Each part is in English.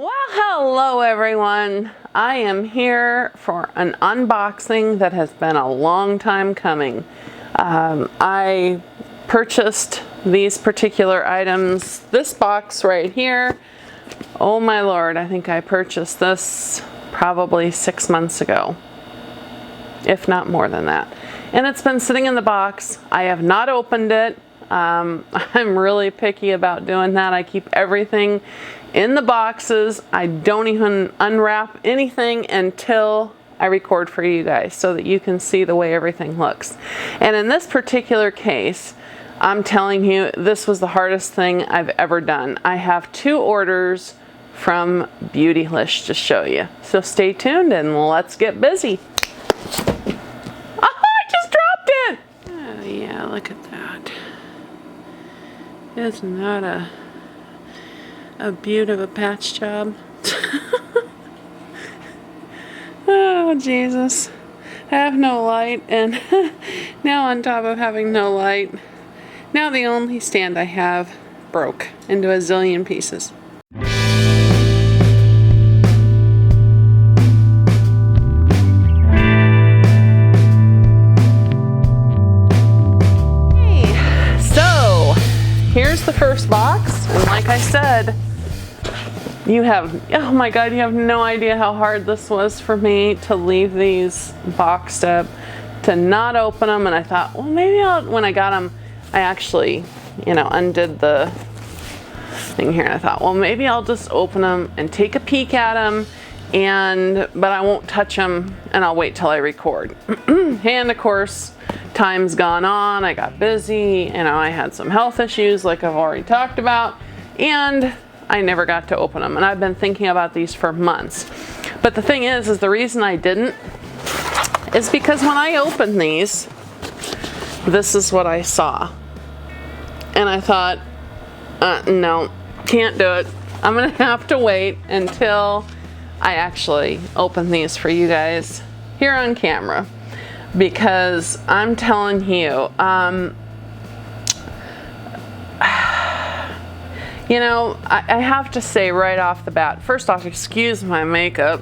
Well, hello everyone. I am here for an unboxing that has been a long time coming. I purchased these particular items, this box right here. Oh my lord, I think I purchased this probably 6 months ago, if not more than that. And it's been sitting in the box. I have not opened it. I'm really picky about doing that. I keep everything in the boxes. I don't even unwrap anything until I record for you guys so that you can see the way everything looks. And in this particular case, I'm telling you, this was the hardest thing I've ever done. I have 2 orders from Beautylish to show you. So stay tuned and let's get busy. Oh, I just dropped it! Oh yeah, look at that. Isn't that a beaut of a patch job? Oh Jesus, I have no light, and now on top of having no light, now the only stand I have broke into a zillion pieces. Here's the first box, and like I said, you have, oh my god, you have no idea how hard this was for me to leave these boxed up, to not open them. And I thought, well, maybe when I got them, I actually, undid the thing here, and I thought, well, maybe I'll just open them and take a peek at them, but I won't touch them, and I'll wait till I record. And of course, time's gone on, I got busy, I had some health issues like I've already talked about, and I never got to open them. And I've been thinking about these for months. But the thing is the reason I didn't is because when I opened these, this is what I saw. And I thought, no, can't do it. I'm gonna have to wait until I actually open these for you guys here on camera. Because I'm telling you, I have to say right off the bat, first off, excuse my makeup.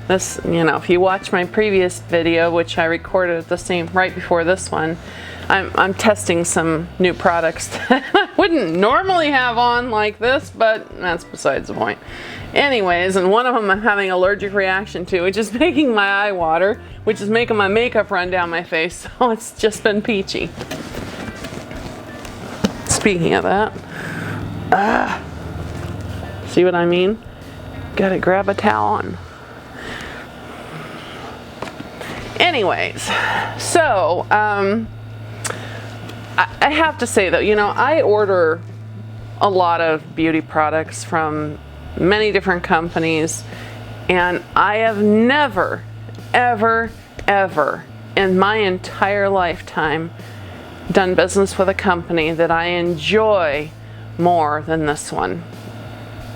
This, if you watch my previous video, which I recorded at right before this one, I'm testing some new products that I wouldn't normally have on like this, but that's besides the point. Anyways, and one of them I'm having an allergic reaction to, which is making my eye water, which is making my makeup run down my face, so it's just been peachy. Speaking of that, see what I mean? Gotta grab a towel and... Anyways, so, I have to say though, I order a lot of beauty products from many different companies, and I have never, ever, ever in my entire lifetime done business with a company that I enjoy more than this one.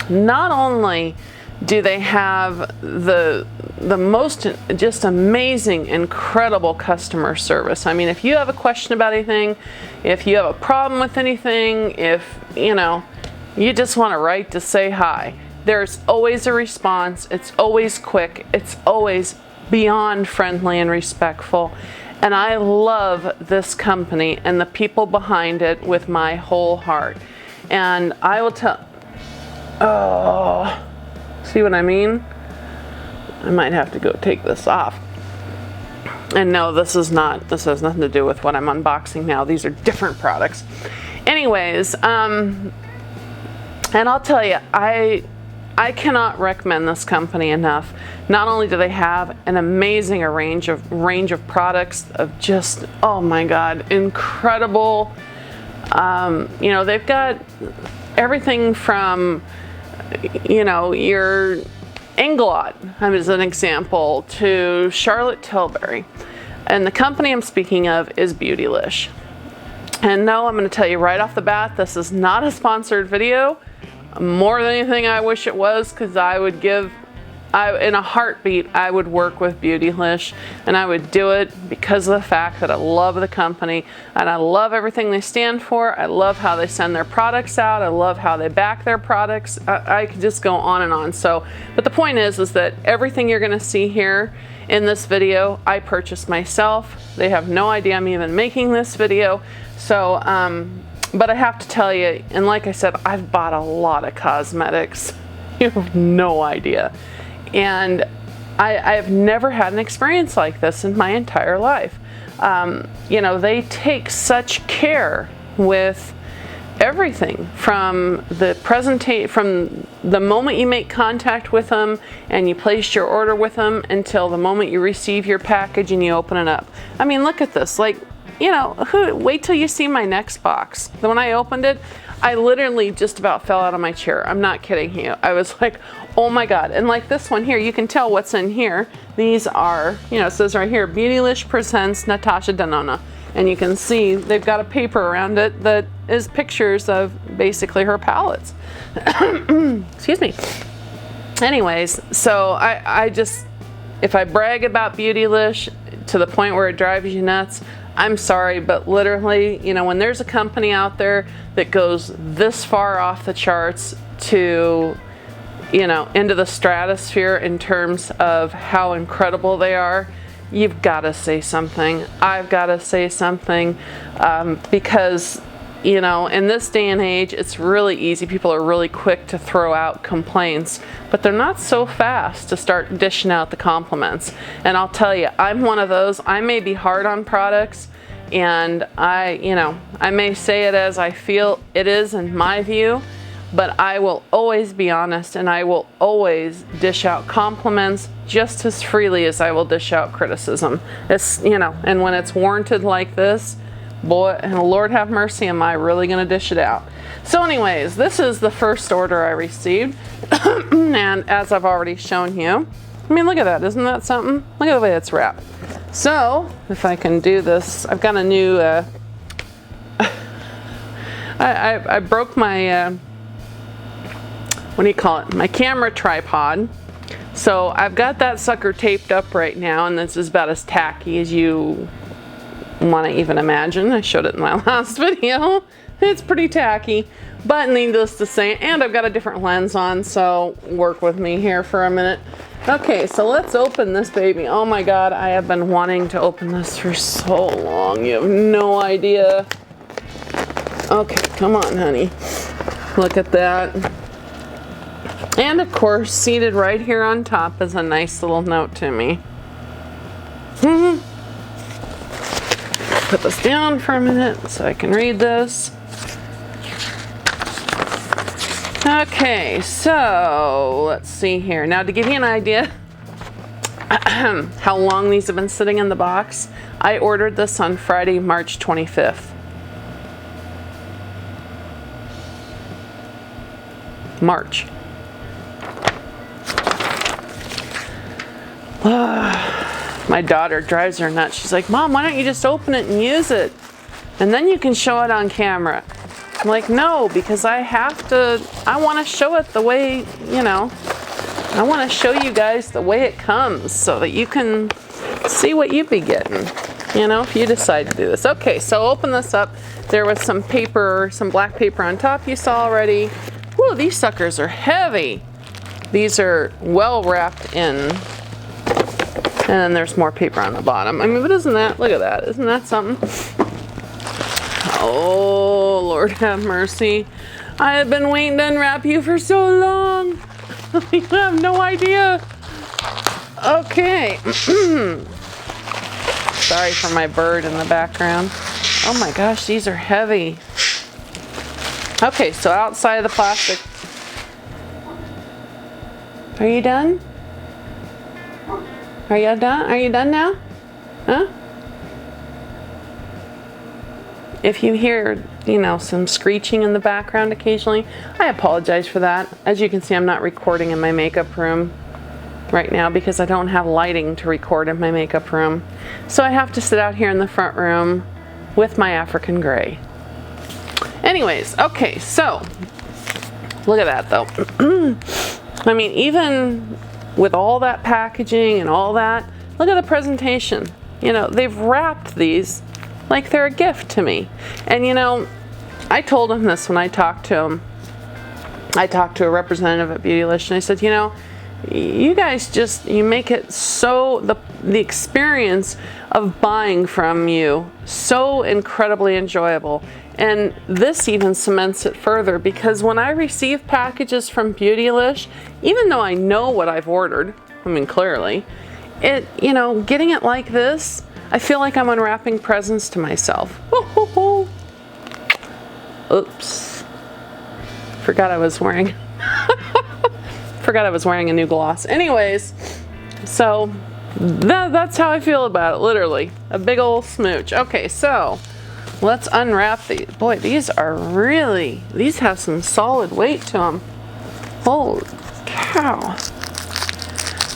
Not only do they have the most just amazing, incredible customer service. I mean, if you have a question about anything, if you have a problem with anything, if you just want to write to say hi, there's always a response. It's always quick. It's always beyond friendly and respectful. And I love this company and the people behind it with my whole heart. And I will tell, oh, see what I mean? I might have to go take this off. And no, this has nothing to do with what I'm unboxing now. These are different products. Anyways, and I'll tell you, I cannot recommend this company enough. Not only do they have an amazing range of products of just, oh my god, incredible. They've got everything from, your Inglot, as an example, to Charlotte Tilbury. And the company I'm speaking of is Beautylish. And no, I'm going to tell you right off the bat, this is not a sponsored video. More than anything, I wish it was, because I would give in a heartbeat, I would work with Beautylish, and I would do it because of the fact that I love the company and I love everything they stand for. I love how they send their products out. I love how they back their products. I could just go on and on. So, but the point is that everything you're gonna see here in this video, I purchased myself. They have no idea I'm even making this video. So, but I have to tell you, and like I said, I've bought a lot of cosmetics. You have no idea. And I have never had an experience like this in my entire life. You know, they take such care with everything from the from the moment you make contact with them and you place your order with them until the moment you receive your package and you open it up. I mean, look at this. Like, you know, wait till you see my next box. When I opened it, I literally just about fell out of my chair. I'm not kidding you. I was like, oh my God. And like this one here, you can tell what's in here. These are, you know, it says right here, Beautylish presents Natasha Denona. And you can see they've got a paper around it that is pictures of basically her palettes. Excuse me. Anyways, so I just, if I brag about Beautylish to the point where it drives you nuts, I'm sorry, but literally, you know, when there's a company out there that goes this far off the charts to, you know, into the stratosphere in terms of how incredible they are, you've got to say something. I've got to say something because, you know, in this day and age, it's really easy. People are really quick to throw out complaints, but they're not so fast to start dishing out the compliments. And I'll tell you, I'm one of those. I may be hard on products, and you know, I may say it as I feel it is in my view, but I will always be honest, and I will always dish out compliments just as freely as I will dish out criticism. It's, you know, and when it's warranted like this, boy, and Lord have mercy, am I really gonna dish it out. So anyways, this is the first order I received. And as I've already shown you, I mean, look at that, isn't that something? Look at the way it's wrapped. So, if I can do this, I've got a new, I broke my, what do you call it? My camera tripod. So I've got that sucker taped up right now, and this is about as tacky as you want to even imagine. I showed it in my last video. It's pretty tacky, but needless to say, and I've got a different lens on, so work with me here for a minute. Okay, so let's open this baby. Oh my God, I have been wanting to open this for so long. You have no idea. Okay, come on, honey. Look at that. And of course, seated right here on top is a nice little note to me. Put this down for a minute so I can read this. Okay, so let's see here. Now, to give you an idea how long these have been sitting in the box, I ordered this on Friday, March 25th. March. My daughter drives her nuts. She's like, Mom, why don't you just open it and use it? And then you can show it on camera. I'm like, no, because I want to show it the way, you know, I want to show you guys the way it comes so that you can see what you'd be getting, you know, if you decide to do this. Okay, so open this up. There was some paper, some black paper on top you saw already. Whoa, these suckers are heavy. These are well wrapped in. And then there's more paper on the bottom. I mean, but isn't that, look at that. Isn't that something? Oh, Lord have mercy. I have been waiting to unwrap you for so long. You have no idea. Okay. Sorry for my bird in the background. Oh my gosh, these are heavy. Okay, so outside of the plastic. Are you done? Are you done? Are you done now? Huh? If you hear, you know, some screeching in the background occasionally, I apologize for that. As you can see, I'm not recording in my makeup room right now because I don't have lighting to record in my makeup room. So I have to sit out here in the front room with my African gray. Anyways, okay, so look at that though. I mean, even with all that packaging and all that, look at the presentation. You know, they've wrapped these like they're a gift to me. And you know, I told him this when I talked to him. I talked to a representative at Beautylish and I said, you know, you guys you make it so, the experience of buying from you so incredibly enjoyable. And this even cements it further, because when I receive packages from Beautylish, even though I know what I've ordered, I mean, clearly, you know, getting it like this, I feel like I'm unwrapping presents to myself. Oops. Forgot I was wearing a new gloss. Anyways, so that's how I feel about it, literally. A big old smooch. Okay, so let's unwrap these. Boy, these have some solid weight to them. Holy cow.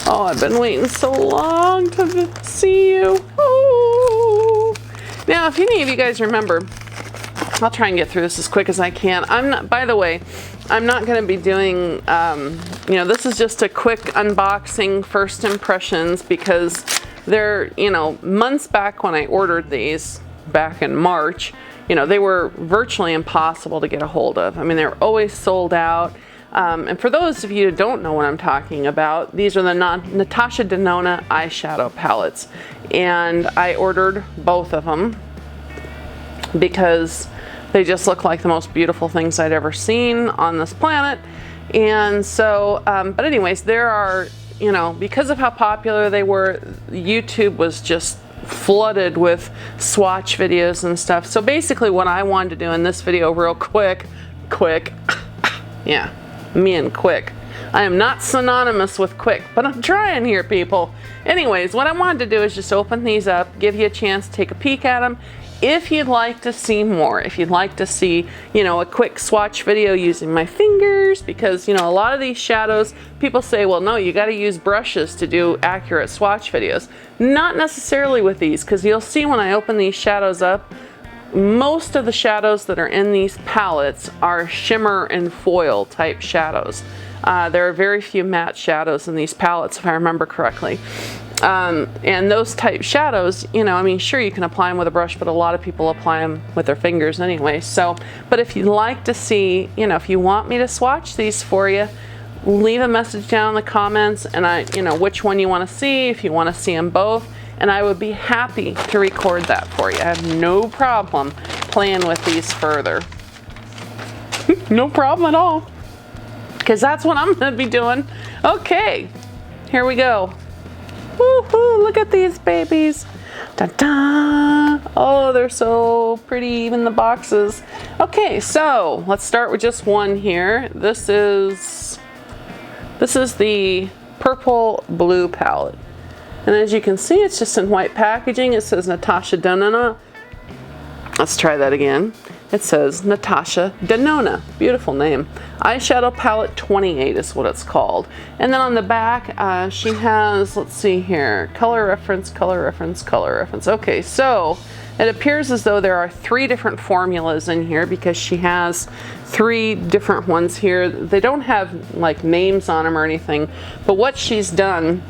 Oh, I've been waiting so long to see you. Ooh. Now, if any of you guys remember, I'll try and get through this as quick as I can. By the way, I'm not going to be doing, you know, this is just a quick unboxing, first impressions, because they're, you know, months back when I ordered these, back in March, you know, they were virtually impossible to get a hold of. I mean, they were always sold out. And for those of you who don't know what I'm talking about, these are the Natasha Denona eyeshadow palettes. And I ordered both of them because they just look like the most beautiful things I'd ever seen on this planet. And so, but anyways, there are, you know, because of how popular they were, YouTube was just flooded with swatch videos and stuff. So basically what I wanted to do in this video real quick, yeah, me and quick. I am not synonymous with quick, but I'm trying here, people. Anyways, what I wanted to do is just open these up, give you a chance to take a peek at them. If you'd like to see more, if you'd like to see, you know, a quick swatch video using my fingers, because, you know, a lot of these shadows, people say, well, no, you got to use brushes to do accurate swatch videos. Not necessarily with these, because you'll see when I open these shadows up, most of the shadows that are in these palettes are shimmer and foil type shadows. There are very few matte shadows in these palettes, if I remember correctly. And those type shadows, you know, I mean, sure, you can apply them with a brush, but a lot of people apply them with their fingers anyway. So, but if you'd like to see, you know, if you want me to swatch these for you, leave a message down in the comments, and you know, which one you want to see, if you want to see them both, and I would be happy to record that for you. I have no problem playing with these further. No problem at all, because that's what I'm going to be doing. Okay, here we go. Woohoo, look at these babies. Ta-da! Oh, they're so pretty, even the boxes. Okay, so let's start with just one here. This is the purple blue palette. And as you can see, it's just in white packaging. It says Natasha Denona. Let's try that again. It says Natasha Denona. Beautiful name. Eyeshadow palette 28 is what it's called. And then on the back, she has, let's see here, color reference, color reference, color reference. Okay, so it appears as though there are 3 different formulas in here, because she has 3 different ones here. They don't have like names on them or anything, but what she's done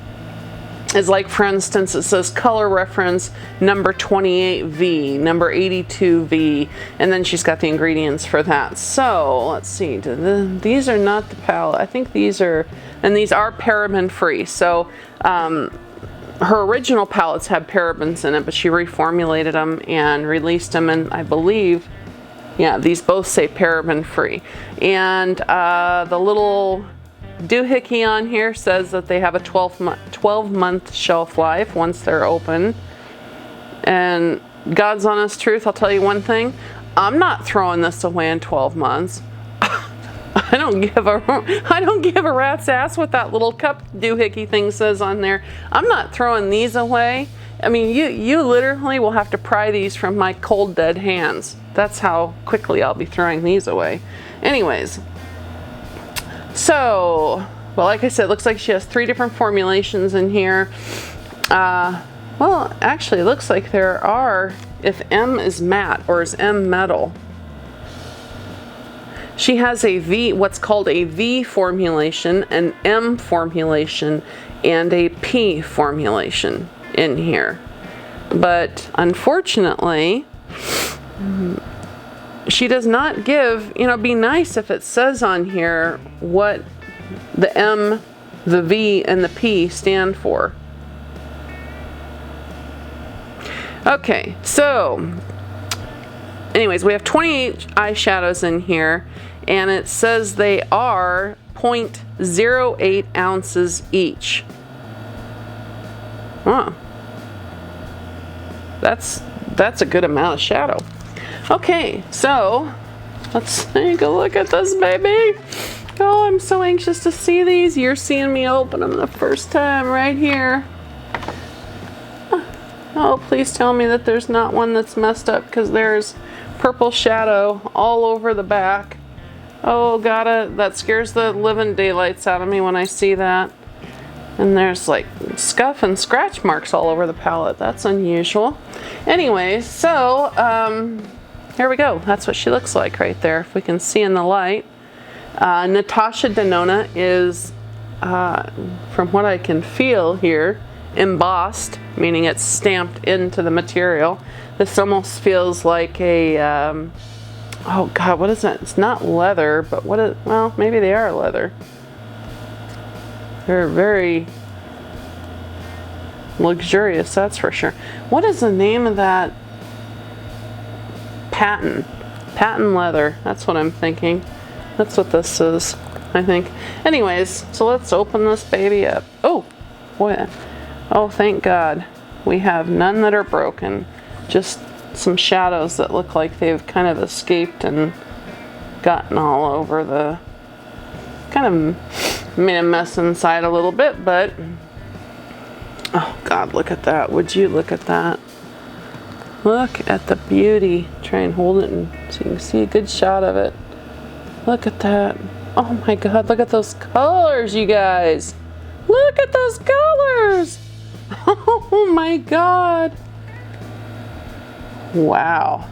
is, like, for instance, it says color reference number 28V, number 82V, and then she's got the ingredients for that. So let's see, these are not the palette. I think these are, and these are paraben free. So her original palettes had parabens in it, but she reformulated them and released them, and I believe, yeah, these both say paraben free. And the little doohickey on here says that they have a 12-month shelf life once they're open. And God's honest truth, I'll tell you one thing, I'm not throwing this away in 12 months. I don't give a rat's ass what that little cup doohickey thing says on there. I'm not throwing these away. I mean, you literally will have to pry these from my cold dead hands. That's how quickly I'll be throwing these away. Anyways, so, well, like I said, it looks like she has 3 different formulations in here. Well, actually, it looks like there are, if M is matte or is M metal. She has a V, what's called a V formulation, an M formulation, and a P formulation in here. But unfortunately, she does not give, you know, it'd be nice if it says on here what the M, the V, and the P stand for. Okay, so anyways, we have 28 eyeshadows in here, and it says they are 0.08 ounces each. Huh. That's a good amount of shadow. Okay, so let's take a look at this baby. Oh, I'm so anxious to see these. You're seeing me open them the first time right here. Oh, please tell me that there's not one that's messed up, because there's purple shadow all over the back. Oh, that scares the living daylights out of me when I see that. And there's like scuff and scratch marks all over the palette. That's unusual. Anyway, so here we go. That's what she looks like right there, if we can see in the light. Natasha Denona is, from what I can feel here, embossed, meaning it's stamped into the material. This almost feels like a, oh God, what is that? It's not leather, but what is, well, maybe they are leather. They're very luxurious, that's for sure. What is the name of that? Patent leather, that's what I'm thinking. That's what this is, I think. Anyways, so let's open this baby up. Oh, boy. Oh, thank God. We have none that are broken. Just some shadows that look like they've kind of escaped and gotten all over the... kind of made a mess inside a little bit, but... oh, God, look at that. Would you look at that? Look at the beauty. Try and hold it so you can see a good shot of it. Look at that. Oh, my God. Look at those colors, you guys. Look at those colors. Oh my God. Wow.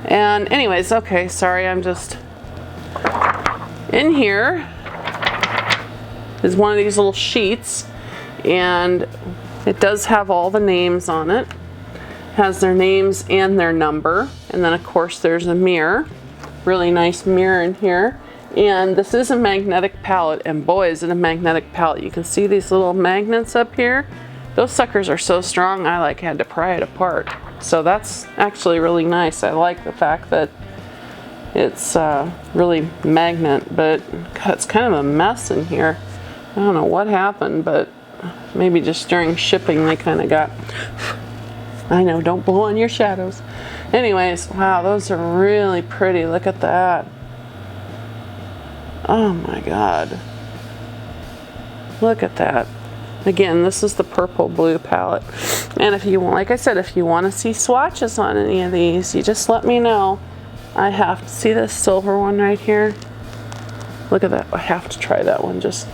And anyways, okay, sorry, I'm just in here is one of these little sheets, and it does have all the names on it. It has their names and their number, and then of course there's a mirror, really nice mirror in here. And this is a magnetic palette, and boy is it a magnetic palette. You can see these little magnets up here. Those suckers are so strong I like had to pry it apart. So that's actually really nice. I like the fact that it's really magnet, but God, it's kind of a mess in here. I don't know what happened, but maybe just during shipping they kind of got, I know, don't blow on your shadows. Anyways, wow, those are really pretty. Look at that. Oh my God. Look at that. Again, this is the purple blue palette. And if you want, like I said, if you want to see swatches on any of these, you just let me know. I have to see this silver one right here. Look at that. I have to try that one. Just.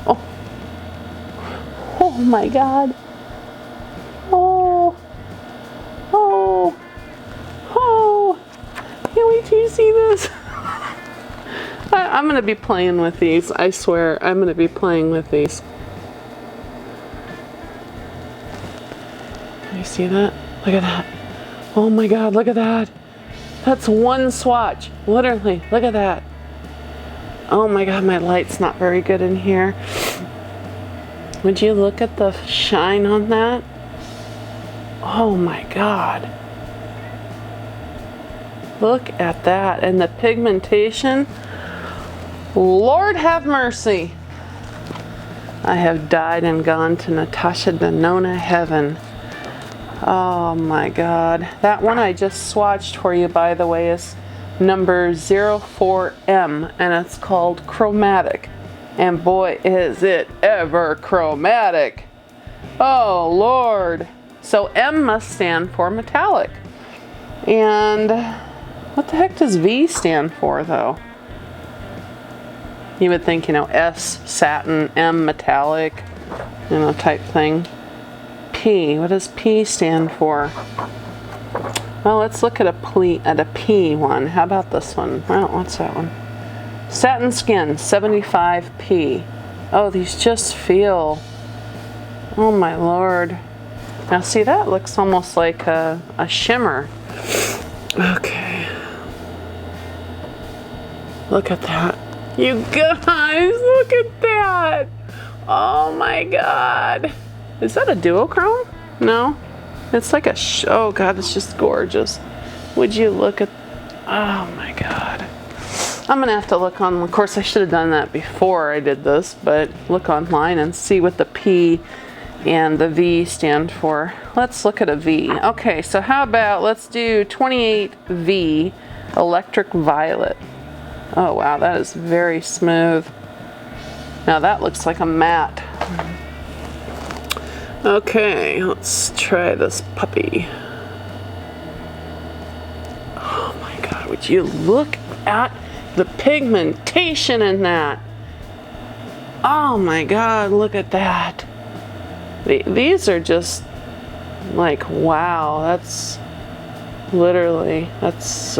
Oh. Oh my God. Oh. Oh. Oh. Can't wait till you see this. I'm going to be playing with these. I swear, I'm going to be playing with these. Can you see that? Look at that. Oh my God, look at that. That's one swatch. Literally, look at that. Oh my God, my light's not very good in here. Would you look at the shine on that? Oh my God. Look at that. And the pigmentation. Lord have mercy. I have died and gone to Natasha Denona heaven. Oh my God. That one I just swatched for you, by the way, is number 04M, and it's called Chromatic. And boy, is it ever chromatic. Oh Lord. So M must stand for metallic. And what the heck does V stand for though? You would think, you know, S satin, M metallic, you know, type thing. P, what does P stand for? Well, let's look at a P one. How about this one? Well, what's that one? Satin Skin 75P. Oh, these just feel, oh my Lord. Now see, that looks almost like a shimmer. Okay. Look at that. You guys, look at that. Oh my God. Is that a duochrome? No. It's like a, oh God, it's just gorgeous. Would you look at, oh my God. I'm gonna have to look on, of course I should have done that before I did this, but look online and see what the P and the V stand for. Let's look at a V. Okay, so how about, let's do 28V Electric Violet. Oh wow, that is very smooth. Now that looks like a matte. Okay, let's try this puppy. Oh my God, would you look at the pigmentation in that? Oh my God, look at that. These are just like, wow, that's literally, that's,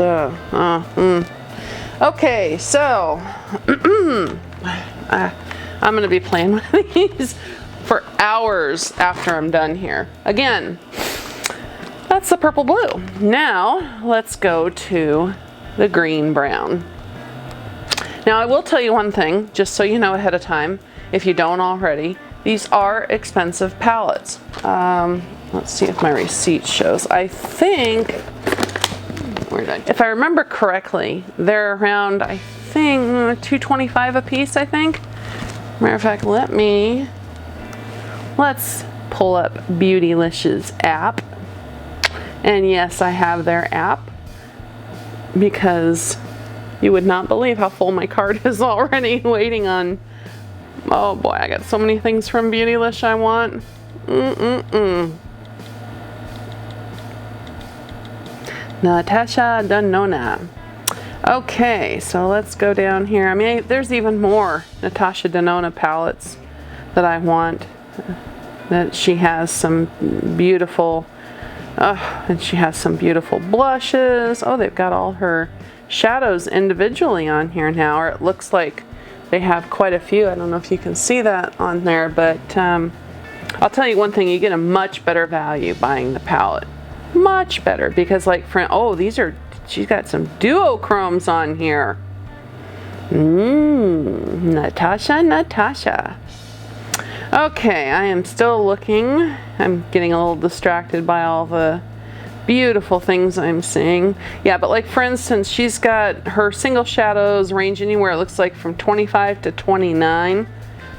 Okay, so, I'm gonna be playing with these for hours after I'm done here. Again, that's the purple blue. Now, let's go to the green brown. Now, I will tell you one thing, just so you know ahead of time, if you don't already, these are expensive palettes. Let's see if my receipt shows. I think, if I remember correctly, they're around, I think, $2.25 a piece, I think. Matter of fact, let's pull up Beautylish's app. And yes, I have their app because you would not believe how full my cart is already waiting on. Oh boy, I got so many things from Beautylish I want. Natasha Denona. Okay, so let's go down here. I mean, there's even more Natasha Denona palettes that I want. That she has some beautiful, and she has some beautiful blushes. Oh, they've got all her shadows individually on here now, or it looks like they have quite a few. I don't know if you can see that on there, but I'll tell you one thing, you get a much better value buying the palette. Much better, because like, oh, these are, she's got some duochromes on here. Natasha. Okay, I am still looking. I'm getting a little distracted by all the beautiful things I'm seeing. Yeah, but like for instance, she's got her single shadows range anywhere, it looks like from 25 to 29.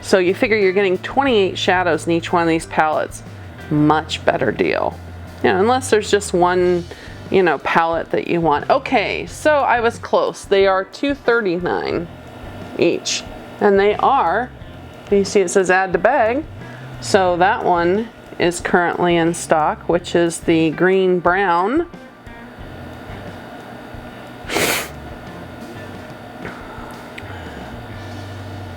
So you figure you're getting 28 shadows in each one of these palettes. Much better deal. You know, unless there's just one, you know, palette that you want. Okay, so I was close. They are $2.39 each. And they are, you see it says add to bag. So that one is currently in stock, which is the green brown.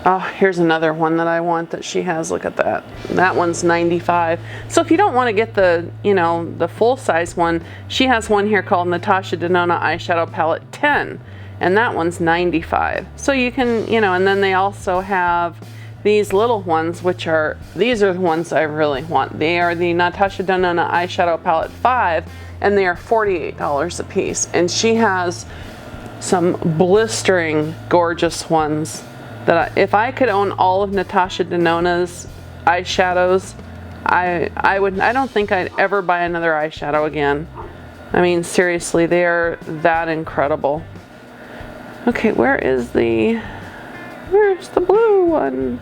Oh, here's another one that I want that she has. Look at that. That one's $95. So if you don't want to get the, you know, the full size one, she has one here called Natasha Denona Eyeshadow Palette 10. And that one's $95. So you can, you know, and then they also have these little ones, which are, these are the ones I really want. They are the Natasha Denona Eyeshadow Palette 5, and they are $48 a piece. And she has some blistering gorgeous ones that if I could own all of Natasha Denona's eyeshadows, I don't think I'd ever buy another eyeshadow again. I mean, seriously, they are that incredible. Okay, where's the blue one?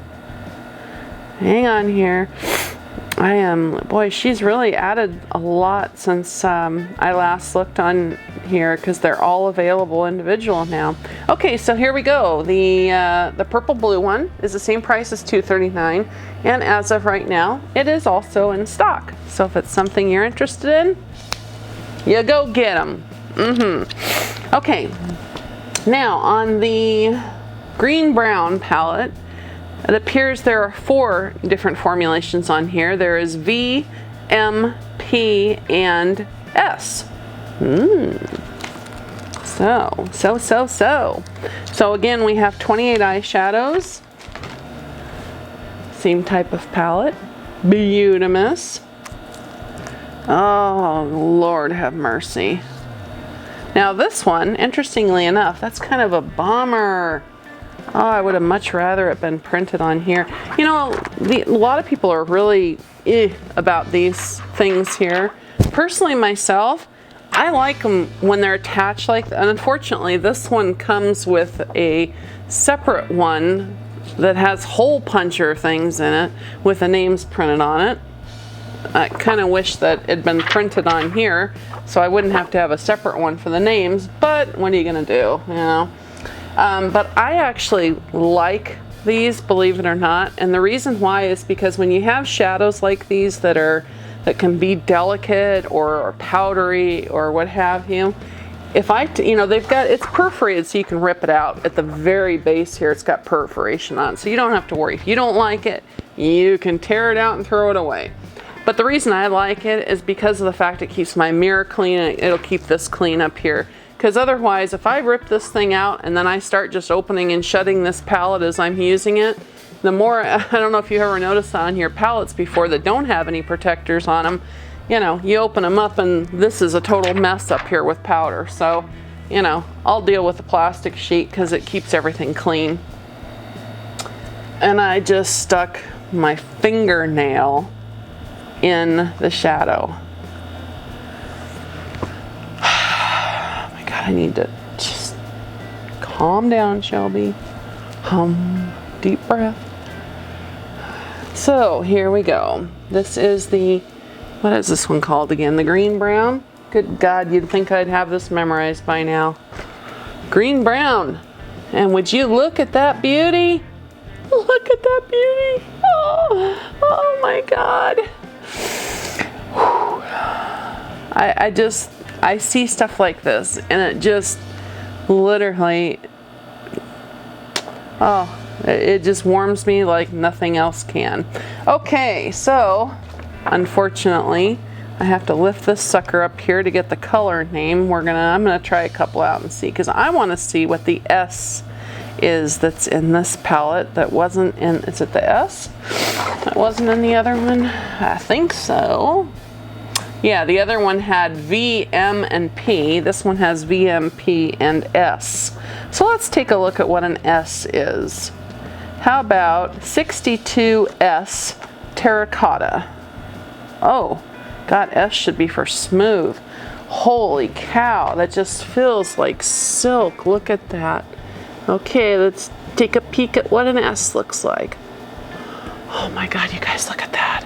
Hang on here. Boy, she's really added a lot since I last looked on here, because they're all available individual now. Okay, so here we go. The purple blue one is the same price as $2.39, and as of right now, it is also in stock. So if it's something you're interested in, you go get them. Okay, now on the green brown palette, it appears there are 4 different formulations on here. There is V, M, P, and S. So again, we have 28 eyeshadows. Same type of palette. Beautimus. Oh, Lord have mercy. Now this one, interestingly enough, that's kind of a bummer. Oh, I would have much rather it been printed on here. You know, a lot of people are really about these things here. Personally, myself, I like them when they're attached like that. And unfortunately, this one comes with a separate one that has hole puncher things in it with the names printed on it. I kind of wish that it had been printed on here so I wouldn't have to have a separate one for the names, but what are you gonna do, you know? But I actually like these, believe it or not, and the reason why is because when you have shadows like these that can be delicate or powdery or what have you, if you know, it's perforated so you can rip it out. At the very base here, it's got perforation on it, so you don't have to worry. If you don't like it, you can tear it out and throw it away. But the reason I like it is because of the fact it keeps my mirror clean, and it'll keep this clean up here. Because otherwise, if I rip this thing out and then I start just opening and shutting this palette as I'm using it, the more, I don't know if you ever noticed on your palettes before that don't have any protectors on them, you know, you open them up and this is a total mess up here with powder. So, you know, I'll deal with the plastic sheet because it keeps everything clean. And I just stuck my fingernail in the shadow. I need to just calm down, Shelby. Deep breath. So here we go. This is what is this one called again? The green brown? Good God, you'd think I'd have this memorized by now. Green brown. And would you look at that beauty? Look at that beauty. Oh my God. I see stuff like this and it just literally, it just warms me like nothing else can. Okay, so unfortunately I have to lift this sucker up here to get the color name. I'm gonna try a couple out and see, because I want to see what the S is that's in this palette that wasn't in, is it the S? That wasn't in the other one? I think so. Yeah, the other one had V, M, and P. This one has V, M, P, and S. So let's take a look at what an S is. How about 62S Terracotta? Oh, God, S should be for smooth. Holy cow, that just feels like silk. Look at that. Okay, let's take a peek at what an S looks like. Oh my God, you guys, look at that.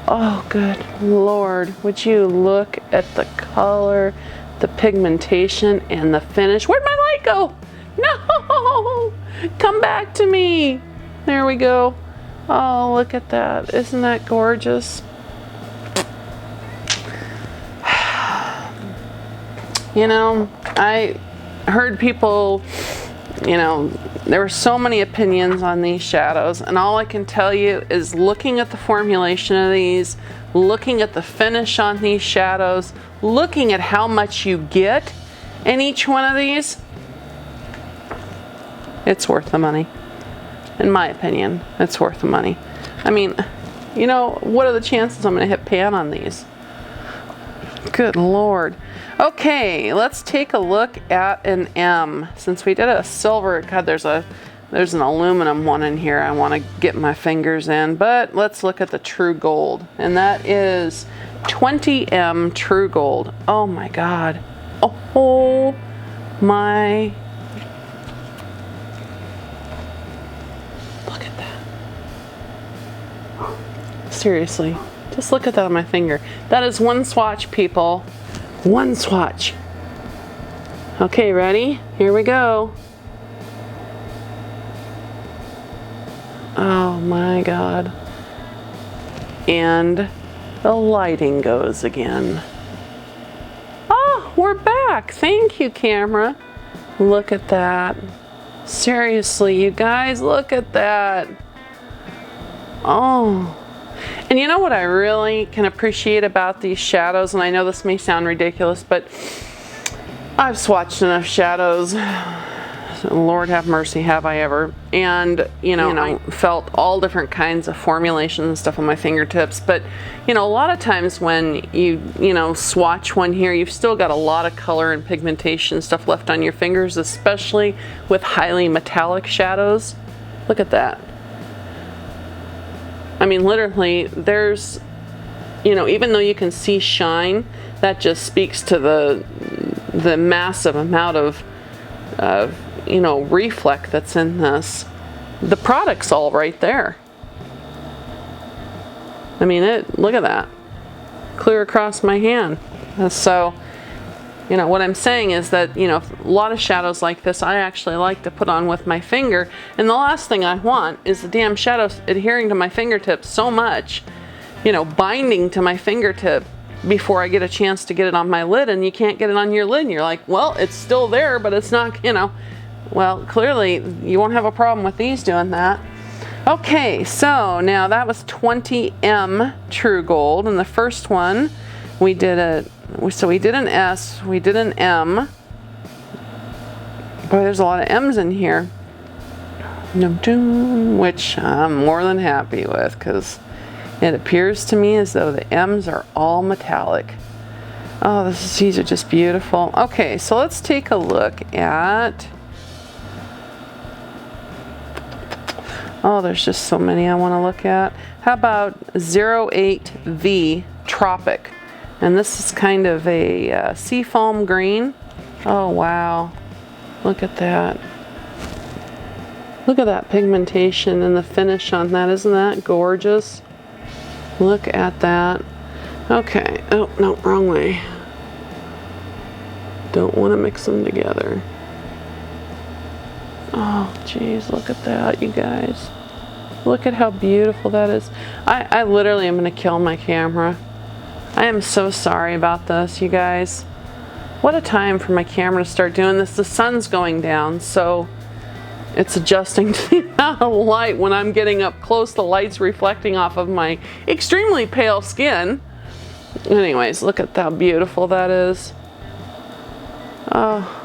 Oh, good Lord. Would you look at the color, the pigmentation, and the finish. Where'd my light go? No! Come back to me. There we go. Oh, look at that. Isn't that gorgeous? You know, I heard people, you know, there were so many opinions on these shadows, and all I can tell you is looking at the formulation of these, looking at the finish on these shadows, looking at how much you get in each one of these, it's worth the money. In my opinion, it's worth the money. I mean, you know, what are the chances I'm gonna hit pan on these? Good Lord. Okay, let's take a look at an M. Since we did a silver, God, there's an aluminum one in here I want to get my fingers in, but let's look at the True Gold, and that is 20M True Gold. Oh my God. Oh my. Look at that. Seriously, just look at that on my finger. That is one swatch, people. One swatch. Okay, ready? Here we go. Oh my God. And the lighting goes again. Oh, we're back. Thank you, camera. Look at that. Seriously, you guys, look at that. Oh, And you know what I really can appreciate about these shadows, and I know this may sound ridiculous, but I've swatched enough shadows. Lord have mercy, have I ever. And, I felt all different kinds of formulations and stuff on my fingertips. But, a lot of times when you swatch one here, you've still got a lot of color and pigmentation stuff left on your fingers, especially with highly metallic shadows. Look at that. I mean, literally, there's, even though you can see shine, that just speaks to the massive amount of reflect that's in this. The product's all right there. I mean, look at that. Clear across my hand. So, what I'm saying is that, a lot of shadows like this, I actually like to put on with my finger. And the last thing I want is the damn shadows adhering to my fingertips so much, binding to my fingertip before I get a chance to get it on my lid, and you can't get it on your lid. And you're like, well, it's still there, but it's not, Well, clearly you won't have a problem with these doing that. Okay, so now that was 20M True Gold, and the first one we did an S, we did an M. Boy, there's a lot of M's in here, which I'm more than happy with, because it appears to me as though the M's are all metallic. Oh, these are just beautiful. Okay, so let's take a look at, oh, there's just so many I want to look at. How about 08V Tropic? And this is kind of a seafoam green. Oh, wow. Look at that. Look at that pigmentation and the finish on that. Isn't that gorgeous? Look at that. Okay. Oh, no, wrong way. Don't want to mix them together. Oh, geez, look at that, you guys. Look at how beautiful that is. I literally am going to kill my camera. I am so sorry about this, you guys. What a time for my camera to start doing this. The sun's going down, so it's adjusting to the amount of light. When I'm getting up close, the light's reflecting off of my extremely pale skin. Anyways, look at how beautiful that is. Oh,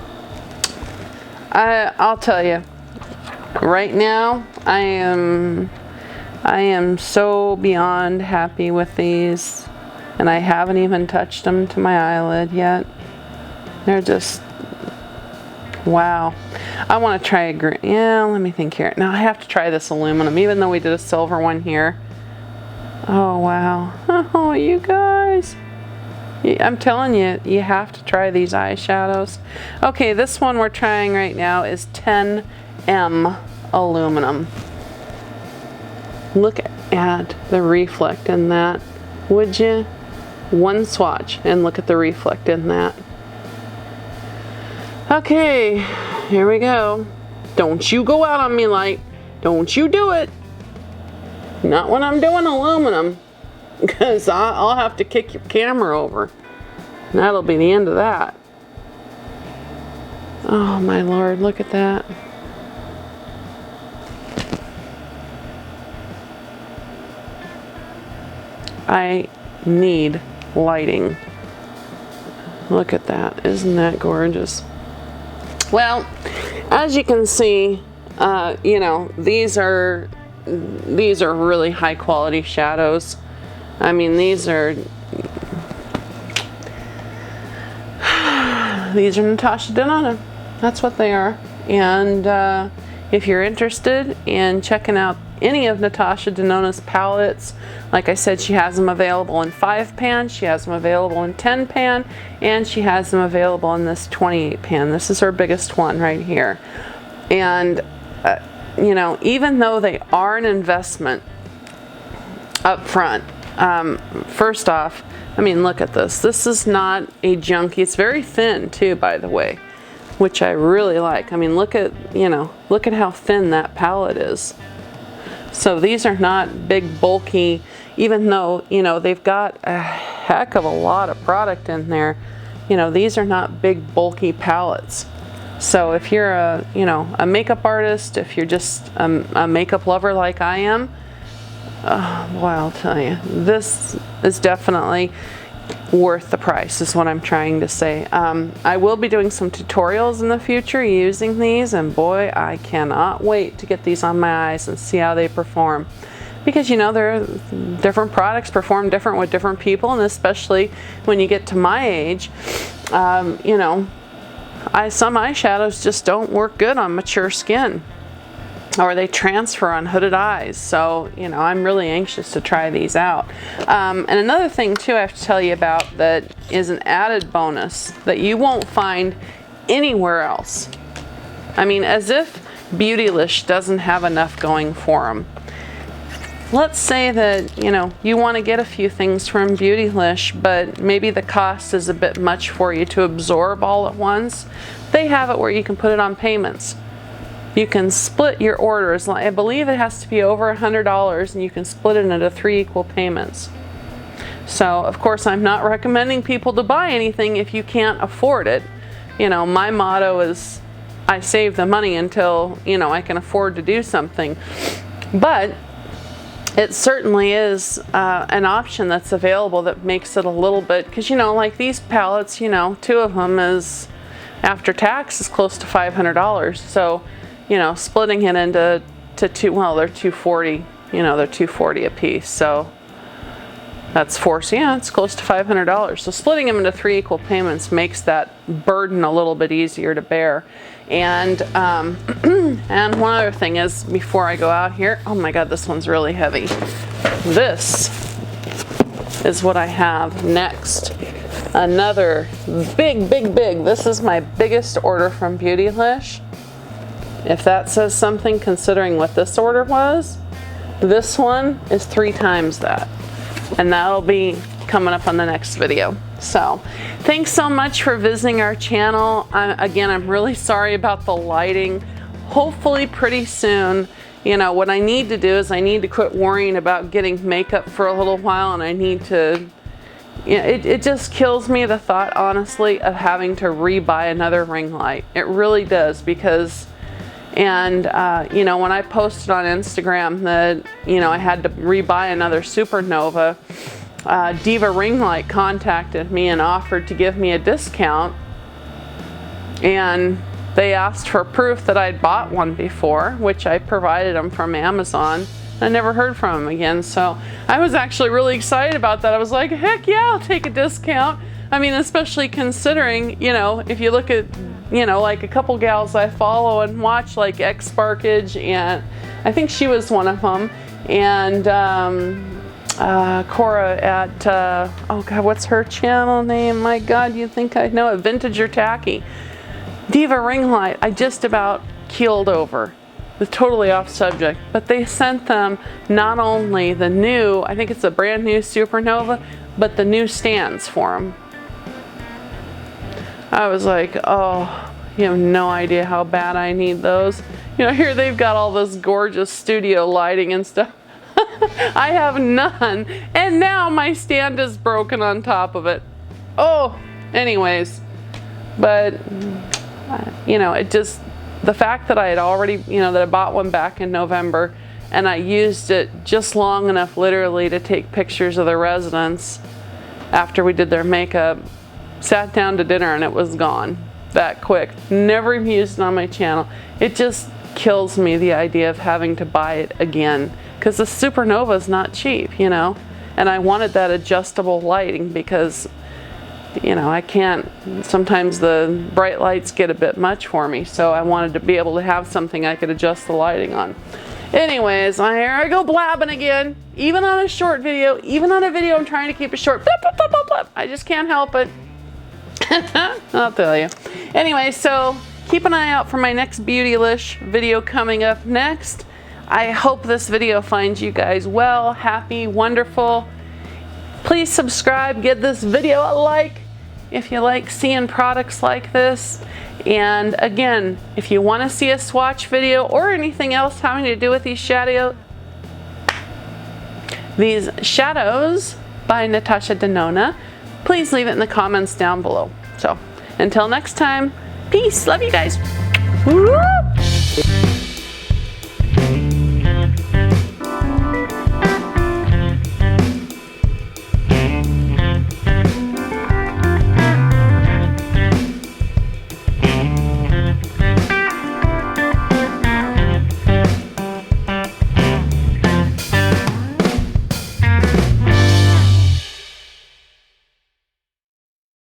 I'll tell you, right now I am so beyond happy with these, and I haven't even touched them to my eyelid yet. They're just, wow. I want to try a green. Yeah, let me think here. Now I have to try this aluminum, even though we did a silver one here. Oh, wow. Oh, you guys. I'm telling you, you have to try these eyeshadows. Okay, this one we're trying right now is 10M aluminum. Look at the reflect in that, would you? One swatch and look at the reflect in that. Okay, here we go. Don't you go out on me, light. Don't you do it. Not when I'm doing aluminum, because I'll have to kick your camera over. And that'll be the end of that. Oh my Lord, look at that. I need lighting. Look at that. Isn't that gorgeous? Well, as you can see, you know, these are really high quality shadows. I mean, these are Natasha Denona. That's what they are. And if you're interested in checking out any of Natasha Denona's palettes, like I said, she has them available in 5-pan, she has them available in 10-pan, and she has them available in this 28-pan. This is her biggest one right here. And you know, even though they are an investment up front, first off, I mean, look at this. This is not a junky. It's very thin too, by the way, which I really like. I mean, look at, you know, look at how thin that palette is. So these are not big, bulky, even though, you know, they've got a heck of a lot of product in there. You know, these are not big, bulky palettes. So if you're a, you know, a makeup artist, if you're just a makeup lover like I am, boy, I'll tell you, this is definitely worth the price is what I'm trying to say. I will be doing some tutorials in the future using these, and boy, I cannot wait to get these on my eyes and see how they perform. Because you know, different products perform different with different people, and especially when you get to my age, you know, some eyeshadows just don't work good on mature skin, or they transfer on hooded eyes. So, you know, I'm really anxious to try these out. And another thing too I have to tell you about that is an added bonus that you won't find anywhere else. I mean, as if Beautylish doesn't have enough going for them. Let's say that, you know, you want to get a few things from Beautylish, but maybe the cost is a bit much for you to absorb all at once. They have it where you can put it on payments. You can split your orders. I believe it has to be over $100, and you can split it into 3 equal payments. So, of course, I'm not recommending people to buy anything if you can't afford it. You know, my motto is I save the money until, you know, I can afford to do something. But it certainly is an option that's available that makes it a little bit, because, you know, like these palettes, you know, 2 of them is, after tax, is close to $500. So, you know, splitting it into two, well, they're $240, you know, they're $240 a piece. So that's so yeah, it's close to $500. So splitting them into 3 equal payments makes that burden a little bit easier to bear. And and one other thing is, before I go out here, oh my God, this one's really heavy. This is what I have next. Another big. This is my biggest order from Beautylish. If that says something, considering what this order was, this one is 3 times that. And that'll be coming up on the next video. So thanks so much for visiting our channel. Again, I'm really sorry about the lighting. Hopefully pretty soon, you know, what I need to do is I need to quit worrying about getting makeup for a little while, and I need to, you know, it just kills me, the thought, honestly, of having to re-buy another ring light. It really does, because, and you know, when I posted on Instagram that, you know, I had to re-buy another Supernova, Diva ring light contacted me and offered to give me a discount, and they asked for proof that I'd bought one before, which I provided them from Amazon. I never heard from them again, so I was actually really excited about that. I was like, heck yeah, I'll take a discount. I mean, especially considering, you know, if you look at, you know, like a couple gals I follow and watch, like X Sparkage, and I think she was one of them, and Cora at, oh God, what's her channel name? My God, you think I know it? Vintage or Tacky. Diva ring light, I just about keeled over. It's totally off subject, but they sent them not only the new, I think it's a brand new Supernova, but the new stands for them. I was like, oh, you have no idea how bad I need those. You know, here they've got all this gorgeous studio lighting and stuff. I have none, and now my stand is broken on top of it. Oh, anyways, but you know, it just, the fact that I had already, you know, that I bought one back in November, and I used it just long enough literally to take pictures of the residents after we did their makeup, sat down to dinner, and it was gone that quick. Never even used it on my channel. It just kills me, the idea of having to buy it again, because the Supernova is not cheap, you know, and I wanted that adjustable lighting because, you know, I can't, sometimes the bright lights get a bit much for me, so I wanted to be able to have something I could adjust the lighting on. Anyways, here I go blabbing again, even on a short video, even on a video I'm trying to keep it short. Blip, blip, blip, blip, blip. I just can't help it. I'll tell you. Anyway, so keep an eye out for my next Beautylish video coming up next. I hope this video finds you guys well, happy, wonderful. Please subscribe, give this video a like if you like seeing products like this. And again, if you want to see a swatch video or anything else having to do with these shadows by Natasha Denona, please leave it in the comments down below. So until next time, peace, love you guys. Woo!